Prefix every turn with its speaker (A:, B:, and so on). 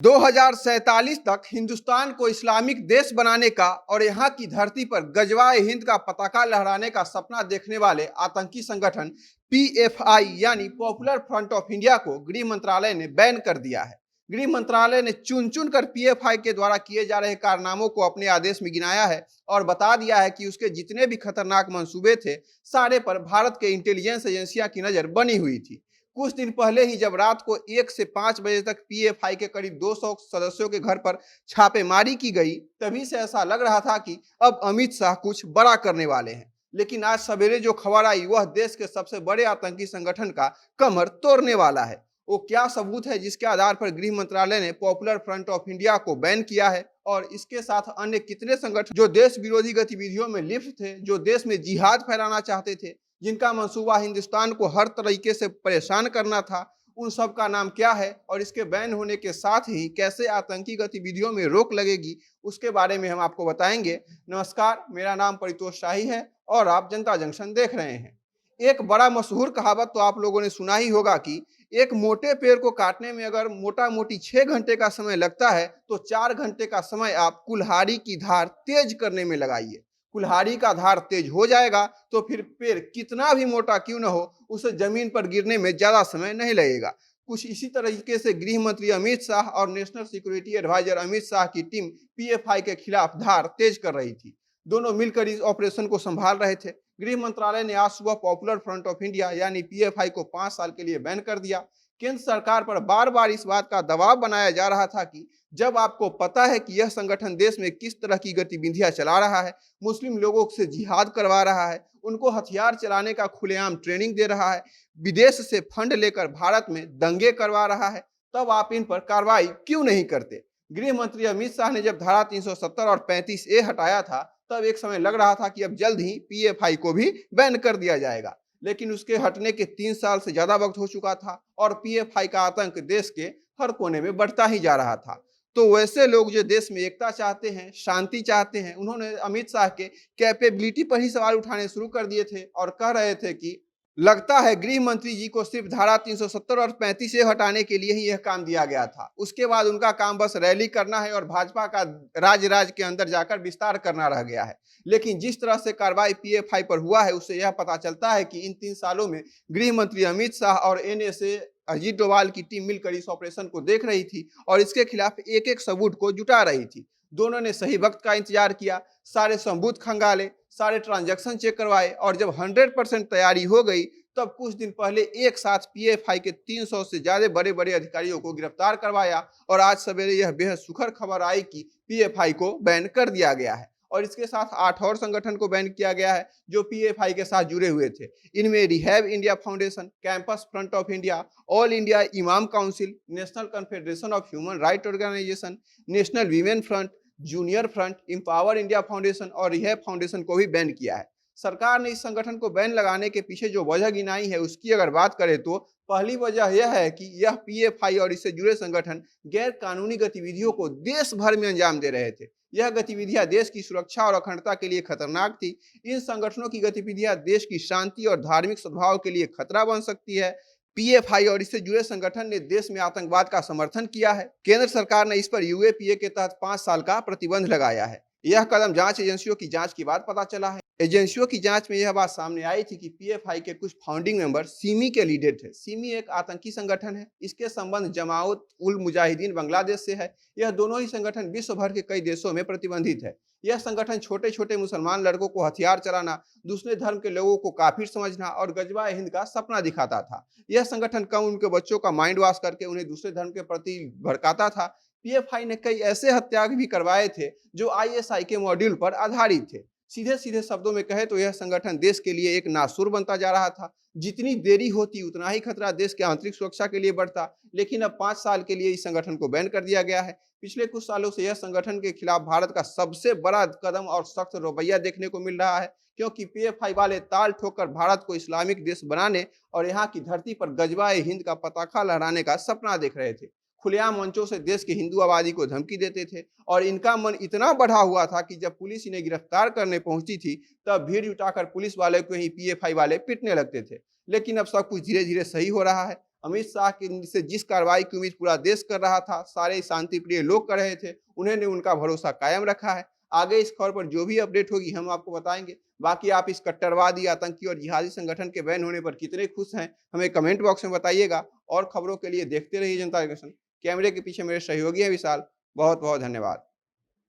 A: 2047 तक हिंदुस्तान को इस्लामिक देश बनाने का और यहाँ की धरती पर गजवाए हिंद का पताका लहराने का सपना देखने वाले आतंकी संगठन पीएफआई यानी पॉपुलर फ्रंट ऑफ इंडिया को गृह मंत्रालय ने बैन कर दिया है। गृह मंत्रालय ने चुन चुन कर पीएफआई के द्वारा किए जा रहे कारनामों को अपने आदेश में गिनाया है और बता दिया है कि उसके जितने भी खतरनाक मंसूबे थे सारे पर भारत के इंटेलिजेंस एजेंसियां की नजर बनी हुई थी। कुछ दिन पहले ही जब रात को 1 से 5 बजे तक पीएफआई के करीब 200 सदस्यों के घर पर छापेमारी की गई, तभी से ऐसा लग रहा था कि अब अमित शाह कुछ बड़ा करने वाले हैं। लेकिन आज सवेरे जो खबर आई वह देश के सबसे बड़े आतंकी संगठन का कमर तोड़ने वाला है। वो क्या सबूत है जिसके आधार पर गृह मंत्रालय ने पॉपुलर फ्रंट ऑफ इंडिया को बैन किया है, और इसके साथ अन्य कितने संगठन जो देश विरोधी गतिविधियों में लिप्त थे, जो देश में जिहाद फैलाना चाहते थे, जिनका मंसूबा हिंदुस्तान को हर तरीके से परेशान करना था, उन सब का नाम क्या है और इसके बैन होने के साथ ही कैसे आतंकी गतिविधियों में रोक लगेगी, उसके बारे में हम आपको बताएंगे। नमस्कार, मेरा नाम परितोष शाही है और आप जनता जंक्शन देख रहे हैं। एक बड़ा मशहूर कहावत तो आप लोगों ने सुना ही होगा कि एक मोटे पेड़ को काटने में अगर मोटा मोटी 6 घंटे का समय लगता है तो 4 घंटे का समय आप कुल्हाड़ी की धार तेज करने में लगाइए। कुल्हाड़ी का धार तेज हो जाएगा तो फिर पेड़ कितना भी मोटा क्यों न हो, उसे जमीन पर गिरने में ज्यादा समय नहीं लगेगा। कुछ इसी तरीके से गृह मंत्री अमित शाह और national security adviser Amit Shah की टीम पीएफआई के खिलाफ धार तेज कर रही थी। दोनों मिलकर इस ऑपरेशन को संभाल रहे थे। गृह मंत्रालय ने आज सुबह पॉपुलर फ्रंट ऑफ इंडिया यानी पीएफआई को 5 साल के लिए बैन कर दिया। केंद्र सरकार पर बार बार इस बात का दबाव बनाया जा रहा था कि जब आपको पता है कि यह संगठन देश में किस तरह की गतिविधियां चला रहा है, मुस्लिम लोगों से जिहाद करवा रहा है, उनको हथियार चलाने का खुलेआम ट्रेनिंग दे रहा है, विदेश से फंड लेकर भारत में दंगे करवा रहा है, तब आप इन पर कार्रवाई क्यों नहीं करते। गृह मंत्री अमित शाह ने जब धारा 370 और 35A हटाया था तब एक समय लग रहा था कि अब जल्द ही पीएफआई को भी बैन कर दिया जाएगा, लेकिन उसके हटने के 3 साल से ज्यादा वक्त हो चुका था और पीएफआई का आतंक देश के हर कोने में बढ़ता ही जा रहा था। तो वैसे लोग जो देश में एकता चाहते हैं, शांति चाहते हैं, उन्होंने अमित शाह के कैपेबिलिटी पर ही सवाल उठाने शुरू कर दिए थे और कह रहे थे कि लगता है गृह मंत्री जी को सिर्फ धारा 370 और 35A हटाने के लिए ही यह काम दिया गया था। उसके बाद उनका काम बस रैली करना है और भाजपा का राज के अंदर जाकर विस्तार करना रह गया है। लेकिन जिस तरह से कार्रवाई पीएफआई पर हुआ है उससे यह पता चलता है कि इन 3 सालों में गृह मंत्री अमित शाह और एनएसए अजीत डोभाल की टीम मिलकर इस ऑपरेशन को देख रही थी और इसके खिलाफ एक एक सबूत को जुटा रही थी। दोनों ने सही वक्त का इंतजार किया, सारे सबूत खंगाले, सारे ट्रांजैक्शन चेक करवाए और जब 100% तैयारी हो गई तब कुछ दिन पहले एक साथ पीएफआई के 300 से ज्यादा बड़े बड़े अधिकारियों को गिरफ्तार करवाया और आज सवेरे यह बेहद सुखद खबर आई कि पीएफआई को बैन कर दिया गया है और इसके साथ 8 और संगठन को बैन किया गया है जो पीएफआई के साथ जुड़े हुए थे। इनमें rehab India foundation, campus front of India, all India imam council, national confederation of human right organisation, national women front, junior front, empower India foundation और रिहैब फाउंडेशन को भी बैन किया है। सरकार ने इस संगठन को बैन लगाने के पीछे जो वजह गिनाई है उसकी अगर बात करें तो पहली वजह यह है कि यह पीएफआई और इससे जुड़े संगठन गैर कानूनी गतिविधियों को देश भर में अंजाम दे रहे थे। यह गतिविधियां देश की सुरक्षा और अखंडता के लिए खतरनाक थी। इन संगठनों की गतिविधियां देश की शांति और धार्मिक सद्भाव के लिए खतरा बन सकती है। पीएफआई और इससे जुड़े संगठन ने देश में आतंकवाद का समर्थन किया है। केंद्र सरकार ने इस पर यूएपीए के तहत 5 साल का प्रतिबंध लगाया है। यह कदम जांच एजेंसियों की जांच के बाद पता चला है। एजेंसियों की जांच में यह बात सामने आई थी कि पीएफआई के कुछ फाउंडिंग मेंबर सिमी के लीडर थे। सिमी एक आतंकी संगठन है। इसके संबंध जमात उल मुजाहिदीन बांग्लादेश से है। यह दोनों ही संगठन विश्व भर के कई देशों में प्रतिबंधित है। यह संगठन छोटे छोटे मुसलमान लड़कों को हथियार चलाना, दूसरे धर्म के लोगों को काफिर समझना और गजवाए हिंद का सपना दिखाता था। यह संगठन कम उनके बच्चों का माइंड वॉश करके उन्हें दूसरे धर्म के प्रति भड़काता था। पीएफआई ने कई ऐसे हत्याकांड भी करवाए थे जो आईएसआई के मॉड्यूल पर आधारित थे। सीधे सीधे शब्दों में कहे तो यह संगठन देश के लिए एक नासुर बनता जा रहा था। जितनी देरी होती उतना ही खतरा देश के आंतरिक सुरक्षा के लिए बढ़ता। लेकिन अब 5 साल के लिए इस संगठन को बैन कर दिया गया है। पिछले कुछ सालों से यह संगठन के खिलाफ भारत का सबसे बड़ा कदम और सख्त रवैया देखने को मिल रहा है, क्योंकि पीएफआई वाले ताल ठोकर भारत को इस्लामिक देश बनाने और यहाँ की धरती पर गजवाए हिंद का पताका लहराने का सपना देख रहे थे। खुलेआम मंचों से देश की हिंदू आबादी को धमकी देते थे और इनका मन इतना बढ़ा हुआ था कि जब पुलिस इन्हें गिरफ्तार करने पहुंची थी तब भीड़ जुटाकर पुलिस वाले को ही पीएफआई वाले पीटने लगते थे। लेकिन अब सब कुछ धीरे धीरे सही हो रहा है। अमित शाह की से जिस कार्रवाई की उम्मीद पूरा देश कर रहा था, सारे शांतिप्रिय लोग कर रहे थे, उन्होंने उनका भरोसा कायम रखा है। आगे इस खबर पर जो भी अपडेट होगी हम आपको बताएंगे। बाकी आप इस कट्टरवादी, आतंकी और जिहादी संगठन के बैन होने पर कितने खुश हैं, हमें कमेंट बॉक्स में बताइएगा। और खबरों के लिए देखते रहिए जनता जंक्शन। कैमरे के पीछे मेरे सहयोगी हैं विशाल। बहुत बहुत धन्यवाद।